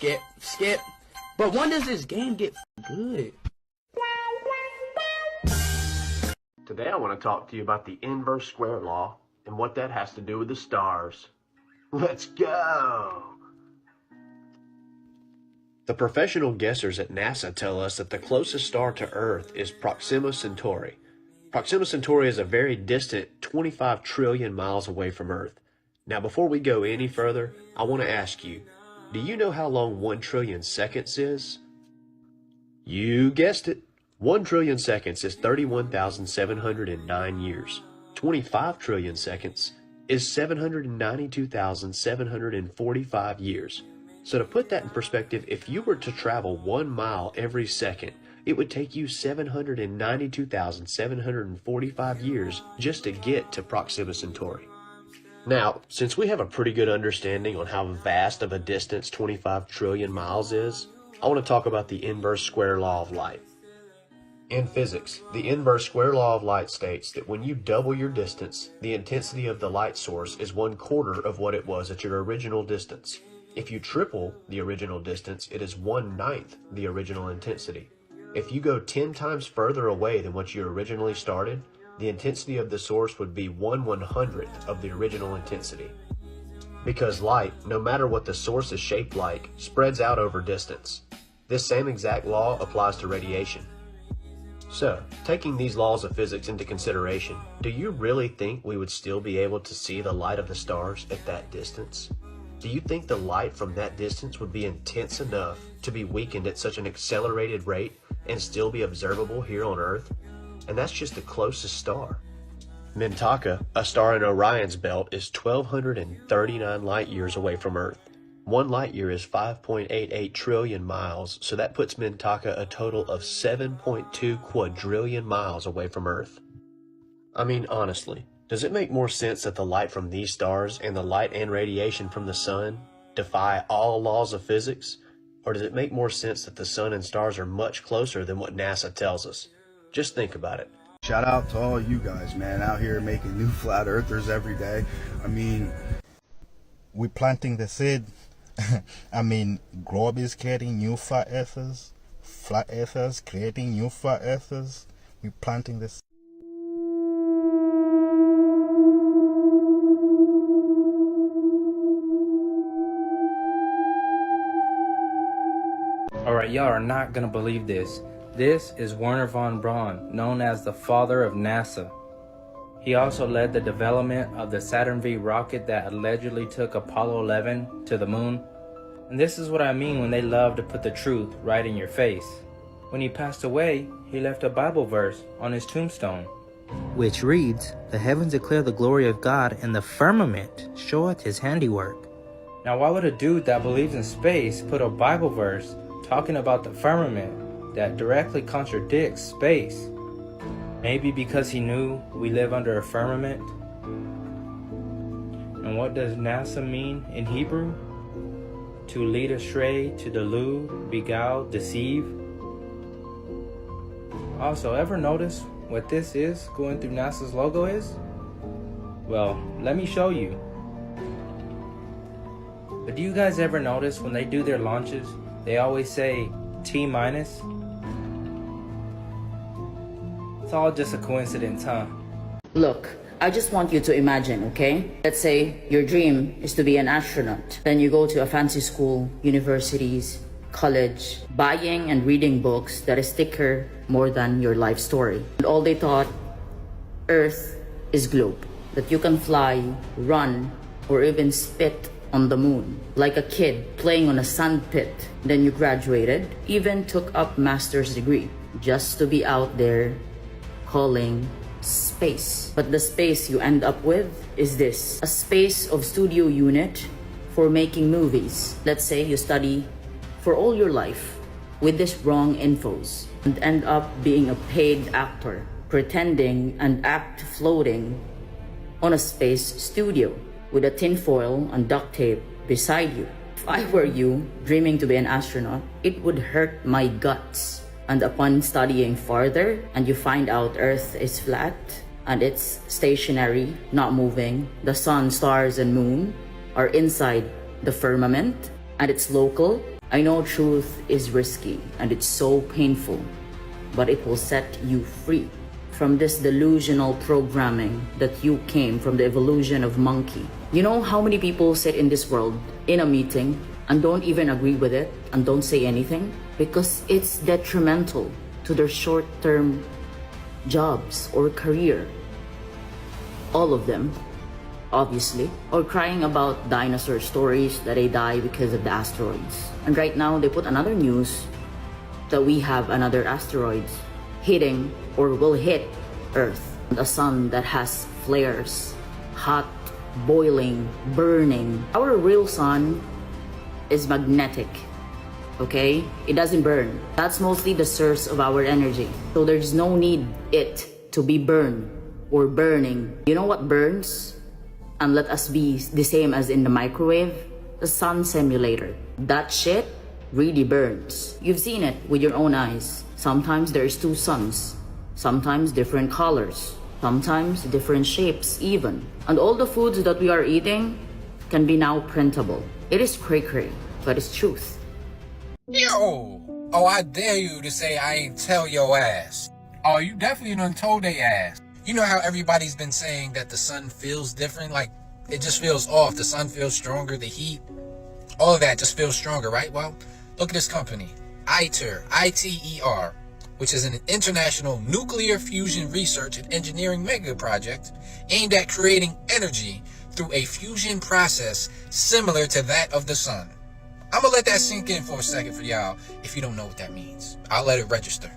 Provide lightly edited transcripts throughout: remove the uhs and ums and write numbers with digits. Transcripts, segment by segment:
skip, skip. But when does this game get good? Today I want to talk to you about the inverse square law and what that has to do with the stars. Let's go! The professional guessers at NASA tell us that the closest star to Earth is Proxima Centauri. Proxima Centauri is a very distant 25 trillion miles away from Earth. Now before we go any further, I want to ask you, do you know how long 1 trillion seconds is? You guessed it. 1 trillion seconds is 31,709 years. 25 trillion seconds is 792,745 years. So to put that in perspective, if you were to travel 1 mile every second, it would take you 792,745 years just to get to Proxima Centauri. Now, since we have a pretty good understanding on how vast of a distance 25 trillion miles is, I want to talk about the inverse square law of light. In physics, the inverse square law of light states that when you double your distance, the intensity of the light source is 1/4 of what it was at your original distance. If you triple the original distance, it is 1/9 the original intensity. If you go 10 times further away than what you originally started, the intensity of the source would be 1/100th of the original intensity. Because light, no matter what the source is shaped like, spreads out over distance. This same exact law applies to radiation. So, taking these laws of physics into consideration, do you really think we would still be able to see the light of the stars at that distance? Do you think the light from that distance would be intense enough to be weakened at such an accelerated rate and still be observable here on Earth? And that's just the closest star. Mintaka, a star in Orion's belt, is 1,239 light years away from Earth. 1 light year is 5.88 trillion miles, so that puts Mintaka a total of 7.2 quadrillion miles away from Earth. I mean, honestly, does it make more sense that the light from these stars and the light and radiation from the sun defy all laws of physics? Or does it make more sense that the sun and stars are much closer than what NASA tells us? Just think about it. Shout out to all you guys, man, out here making new flat earthers every day. I mean, we're planting the seed. I mean, globe is creating new flat earthers creating new flat earthers. We're planting this. Alright, y'all are not gonna believe this. This is Wernher von Braun, known as the father of NASA. He also led the development of the Saturn V rocket that allegedly took Apollo 11 to the moon. And this is what I mean when they love to put the truth right in your face. When he passed away, he left a Bible verse on his tombstone, which reads, "The heavens declare the glory of God, and the firmament showeth his handiwork." Now why would a dude that believes in space put a Bible verse talking about the firmament that directly contradicts space? Maybe because he knew we live under a firmament? And what does NASA mean in Hebrew? To lead astray, to delude, beguile, deceive. Also, ever notice what this is going through NASA's logo is? Well, let me show you. But do you guys ever notice when they do their launches, they always say T-? It's all just a coincidence, huh? Look, I just want you to imagine, okay? Let's say your dream is to be an astronaut. Then you go to a fancy school, universities, college, buying and reading books that is thicker more than your life story. And all they thought, Earth is globe. That you can fly, run, or even spit on the moon. Like a kid playing on a sand pit. Then you graduated, even took up master's degree, just to be out there calling space. But the space you end up with is this: a space of studio unit for making movies. Let's say you study for all your life with this wrong infos and end up being a paid actor, pretending and act floating on a space studio with a tinfoil and duct tape beside you. If I were you, dreaming to be an astronaut, it would hurt my guts. And upon studying farther, and you find out Earth is flat, and it's stationary, not moving, the sun, stars, and moon are inside the firmament, and it's local, I know truth is risky and it's so painful, but it will set you free from this delusional programming that you came from the evolution of monkey. You know how many people sit in this world in a meeting and don't even agree with it and don't say anything because it's detrimental to their short-term jobs or career? All of them, obviously, or crying about dinosaur stories that they die because of the asteroids. And right now they put another news that we have another asteroid hitting or will hit Earth, a sun that has flares, hot, boiling, burning. Our real sun is magnetic, okay? It doesn't burn. That's mostly the source of our energy. So there's no need it to be burned or burning. You know what burns? And let us be the same as in the microwave, the sun simulator. That shit really burns. You've seen it with your own eyes. Sometimes there's two suns, sometimes different colors, sometimes different shapes even. And all the foods that we are eating can be now printable. It is cray-cray, but it's truth. Yo! Oh, I dare you to say I ain't tell your ass. Oh, you definitely done told they ass. You know how everybody's been saying that the sun feels different? Like, it just feels off. The sun feels stronger, the heat, all of that just feels stronger, right? Well, look at this company, ITER, I-T-E-R, which is an international nuclear fusion research and engineering mega project aimed at creating energy through a fusion process similar to that of the sun. I'm gonna let that sink in for a second for y'all if you don't know what that means. I'll let it register.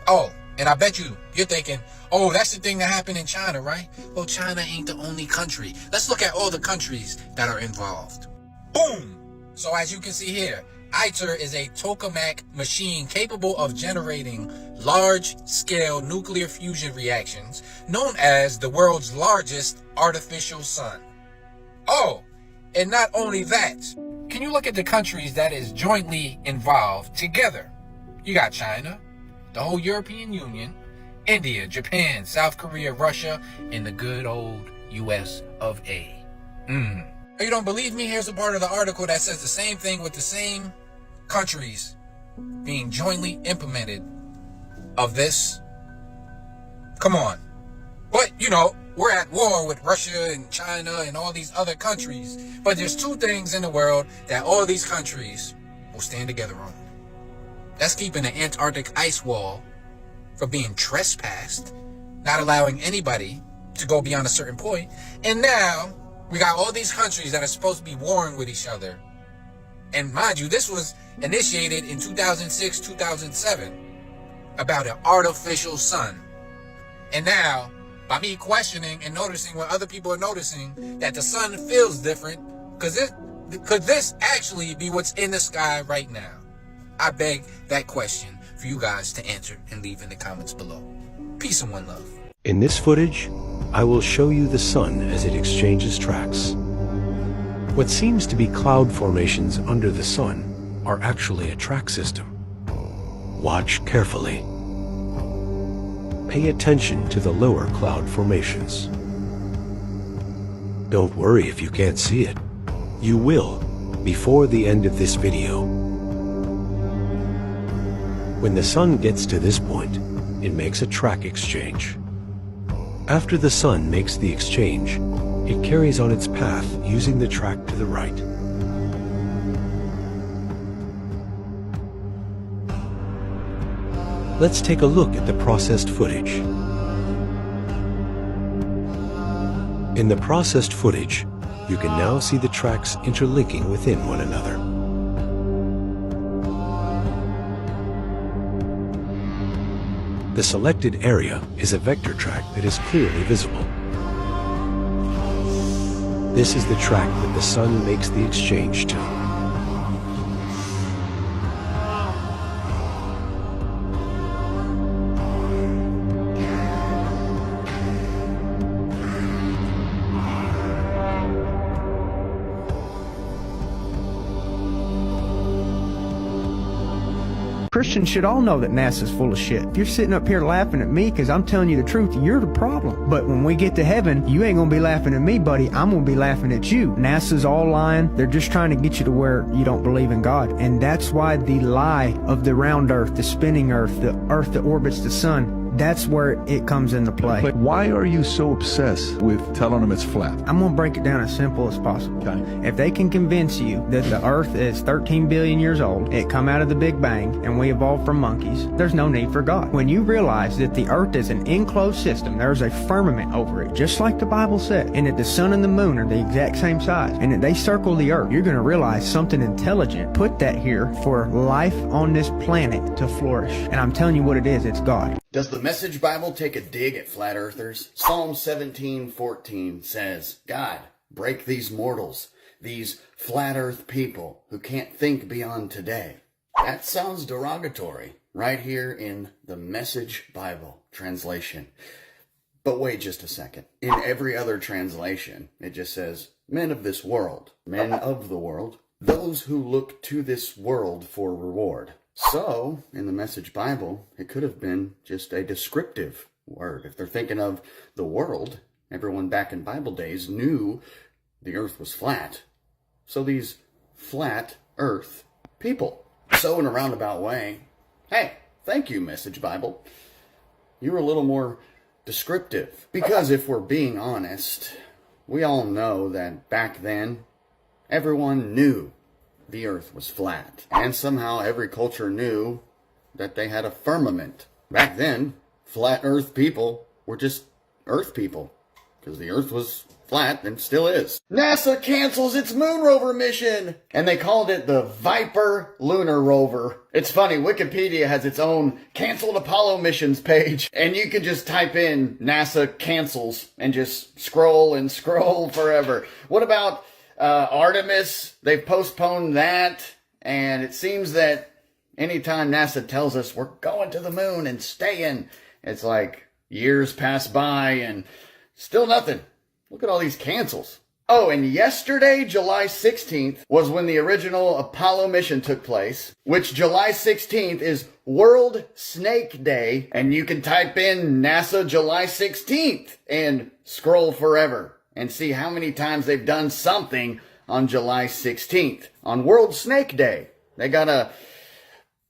Oh, and I bet you're thinking, oh, that's the thing that happened in China, right? Well, China ain't the only country. Let's look at all the countries that are involved. Boom! So as you can see here, ITER is a tokamak machine capable of generating large-scale nuclear fusion reactions, known as the world's largest artificial sun. Oh, and not only that, can you look at the countries that is jointly involved together? You got China, the whole European Union, India, Japan, South Korea, Russia, and the good old US of A. You don't believe me? Here's a part of the article that says the same thing with the same countries being jointly implemented of this. Come on. But, you know, we're at war with Russia and China and all these other countries. But there's two things in the world that all these countries will stand together on. That's keeping the Antarctic ice wall from being trespassed, not allowing anybody to go beyond a certain point. And now we got all these countries that are supposed to be warring with each other. And mind you, this was initiated in 2006, 2007 about an artificial sun. And now, by me questioning and noticing what other people are noticing, that the sun feels different, could this actually be what's in the sky right now? I beg that question for you guys to answer and leave in the comments below. Peace and one love. In this footage, I will show you the sun as it exchanges tracks. What seems to be cloud formations under the sun are actually a track system. Watch carefully. Pay attention to the lower cloud formations. Don't worry if you can't see it. You will before the end of this video. When the sun gets to this point, it makes a track exchange. After the sun makes the exchange, it carries on its path using the track to the right. Let's take a look at the processed footage. In the processed footage, you can now see the tracks interlinking within one another. The selected area is a vector track that is clearly visible. This is the track that the sun makes the exchange to. Christians should all know that NASA's full of shit. If you're sitting up here laughing at me because I'm telling you the truth, you're the problem. But when we get to heaven, you ain't gonna be laughing at me, buddy. I'm gonna be laughing at you. NASA's all lying. They're just trying to get you to where you don't believe in God. And that's why the lie of the round earth, the spinning earth that orbits the sun, that's where it comes into play. Why are you so obsessed with telling them it's flat? I'm going to break it down as simple as possible. Okay. If they can convince you that the earth is 13 billion years old, it come out of the Big Bang, and we evolved from monkeys, there's no need for God. When you realize that the earth is an enclosed system, there's a firmament over it, just like the Bible said, and that the sun and the moon are the exact same size, and that they circle the earth, you're going to realize something intelligent put that here for life on this planet to flourish. And I'm telling you what it is, it's God. Does the Message Bible take a dig at flat earthers? Psalm 17:14 says, God, break these mortals, these flat earth people who can't think beyond today. That sounds derogatory right here in the Message Bible translation. But wait just a second. In every other translation, it just says, men of this world, men of the world, those who look to this world for reward. So, in the Message Bible, it could have been just a descriptive word. If they're thinking of the world, everyone back in Bible days knew the earth was flat. So these flat earth people. So in a roundabout way, hey, thank you, Message Bible. You were a little more descriptive. Because if we're being honest, we all know that back then, everyone knew the earth was flat. And somehow every culture knew that they had a firmament. Back then, flat earth people were just earth people. Because the earth was flat and still is. NASA cancels its moon rover mission! And they called it the Viper Lunar Rover. It's funny, Wikipedia has its own canceled Apollo missions page. And you can just type in NASA cancels and just scroll and scroll forever. What about Artemis? They've postponed that, and it seems that anytime NASA tells us we're going to the moon and staying, it's like years pass by and still nothing. Look at all these cancels. Oh, and yesterday, July 16th, was when the original Apollo mission took place, which July 16th is World Snake Day, and you can type in NASA July 16th and scroll forever and see how many times they've done something on July 16th. On World Snake Day, they gotta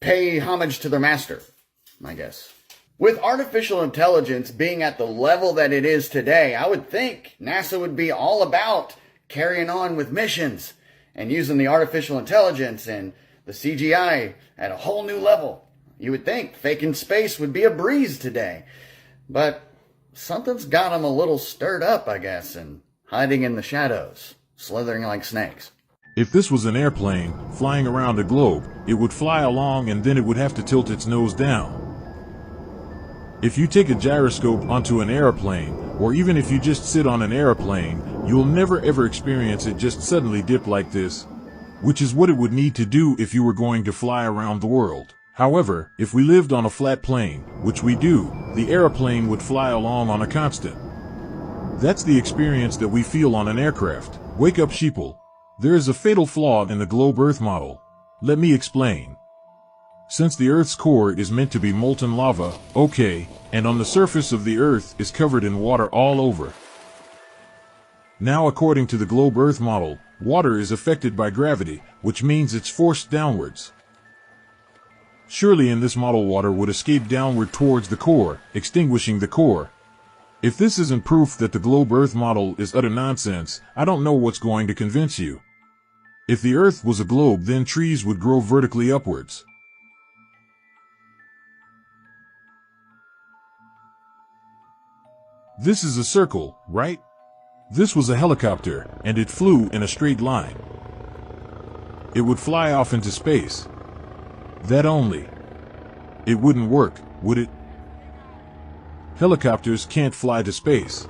pay homage to their master, I guess. With artificial intelligence being at the level that it is today, I would think NASA would be all about carrying on with missions and using the artificial intelligence and the CGI at a whole new level. You would think faking space would be a breeze today. But something's got them a little stirred up, I guess, and hiding in the shadows, slithering like snakes. If this was an airplane flying around a globe, it would fly along and then it would have to tilt its nose down. If you take a gyroscope onto an airplane, or even if you just sit on an airplane, you'll never ever experience it just suddenly dip like this, which is what it would need to do if you were going to fly around the world. However, if we lived on a flat plane, which we do, the airplane would fly along on a constant. That's the experience that we feel on an aircraft. Wake up, sheeple. There is a fatal flaw in the globe Earth model. Let me explain. Since the Earth's core is meant to be molten lava, okay, and on the surface of the Earth is covered in water all over. Now, according to the globe Earth model, water is affected by gravity, which means it's forced downwards. Surely in this model water would escape downward towards the core, extinguishing the core. If this isn't proof that the globe Earth model is utter nonsense, I don't know what's going to convince you. If the Earth was a globe, then trees would grow vertically upwards. This is a circle, right? This was a helicopter, and it flew in a straight line. It would fly off into space. That only. It wouldn't work, would it? Helicopters can't fly to space.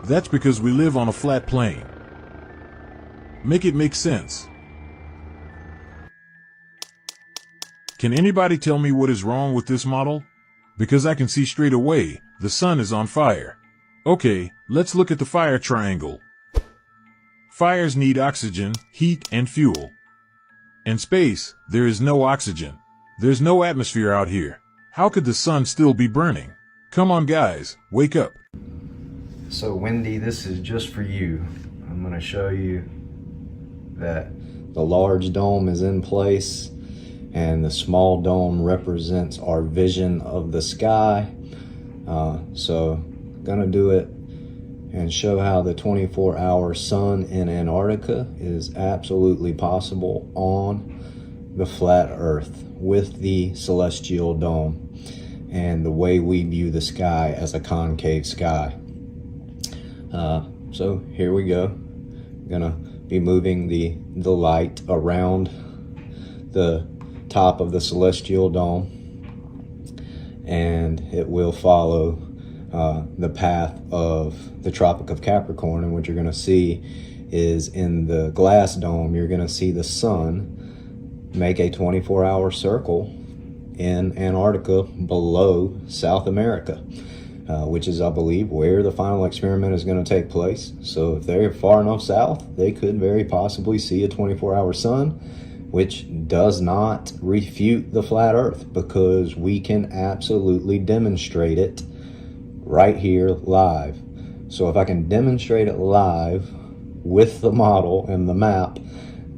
That's because we live on a flat plane. Make it make sense. Can anybody tell me what is wrong with this model? Because I can see straight away, the sun is on fire. Okay, let's look at the fire triangle. Fires need oxygen, heat, and fuel. In space, there is no oxygen. There's no atmosphere out here. How could the sun still be burning? Come on, guys, wake up. So, Wendy, this is just for you. I'm going to show you that the large dome is in place and the small dome represents our vision of the sky. So, gonna do it and show how the 24-hour sun in Antarctica is absolutely possible on the flat Earth with the celestial dome and the way we view the sky as a concave sky. So here we go. Gonna be moving the light around the top of the celestial dome, and it will follow the path of the Tropic of Capricorn. And what you're going to see is in the glass dome, you're going to see the sun make a 24-hour circle in Antarctica below South America, which is, I believe, where the final experiment is going to take place. So if they're far enough south, they could very possibly see a 24-hour sun, which does not refute the flat Earth, because we can absolutely demonstrate it right here live. So if I can demonstrate it live with the model and the map,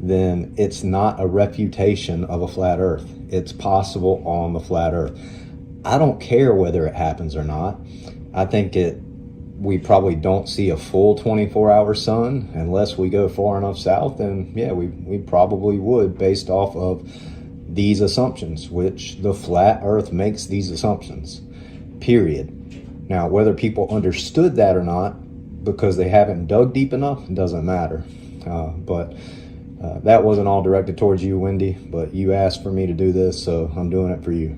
then it's not a refutation of a flat Earth. It's possible on the flat Earth. I don't care whether it happens or not. I think we probably don't see a full 24-hour sun unless we go far enough south, and yeah, we probably would, based off of these assumptions, which the flat Earth makes these assumptions, period. Now, whether people understood that or not, because they haven't dug deep enough, doesn't matter. But that wasn't all directed towards you, Wendy, but you asked for me to do this, so I'm doing it for you.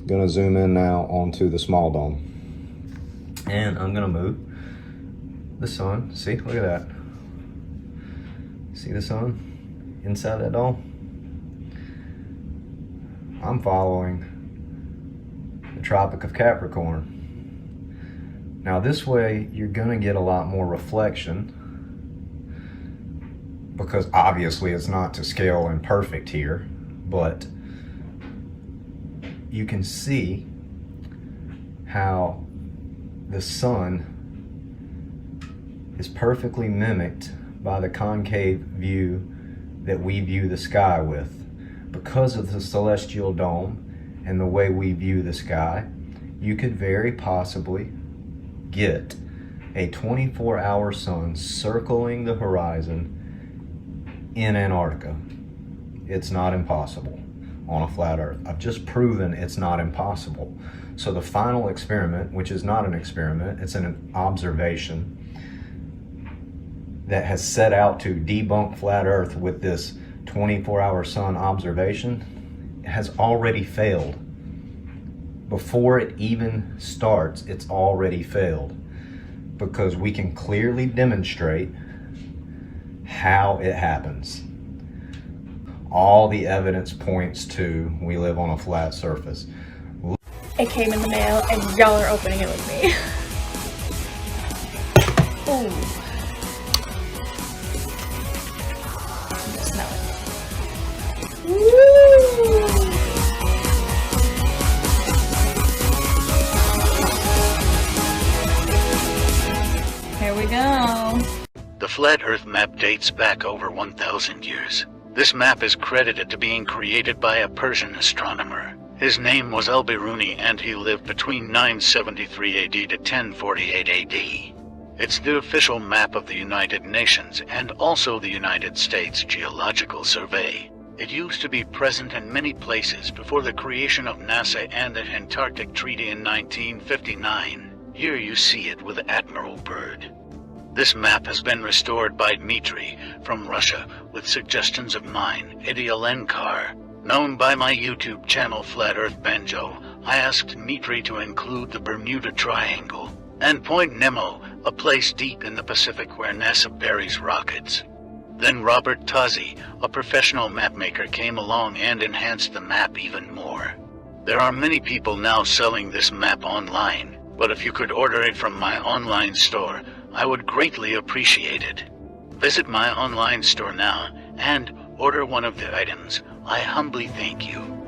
Gonna zoom in now onto the small dome. And I'm gonna move the sun. See, look at that. See the sun inside that dome? I'm following the Tropic of Capricorn. Now this way, you're gonna get a lot more reflection, because obviously it's not to scale and perfect here, but you can see how the sun is perfectly mimicked by the concave view that we view the sky with. Because of the celestial dome and the way we view the sky, you could very possibly get a 24-hour sun circling the horizon in Antarctica. It's not impossible on a flat Earth. I've just proven it's not impossible. So the final experiment, which is not an experiment, it's an observation that has set out to debunk flat Earth with this 24-hour sun observation, has already failed. Before it even starts, it's already failed, because we can clearly demonstrate how it happens. All the evidence points to we live on a flat surface. It came in the mail and y'all are opening it with me. Ooh. Smell it. Woo! Here we go. The flat Earth map dates back over 1,000 years. This map is credited to being created by a Persian astronomer. His name was Al-Biruni, and he lived between 973 AD to 1048 AD. It's the official map of the United Nations and also the United States Geological Survey. It used to be present in many places before the creation of NASA and the Antarctic Treaty in 1959. Here you see it with Admiral Byrd. This map has been restored by Dmitry from Russia with suggestions of mine, Eddie Alenkar. Known by my YouTube channel Flat Earth Banjo, I asked Dmitry to include the Bermuda Triangle and Point Nemo, a place deep in the Pacific where NASA buries rockets. Then Robert Tozzi, a professional mapmaker, came along and enhanced the map even more. There are many people now selling this map online, but if you could order it from my online store, I would greatly appreciate it. Visit my online store now and order one of the items, I humbly thank you.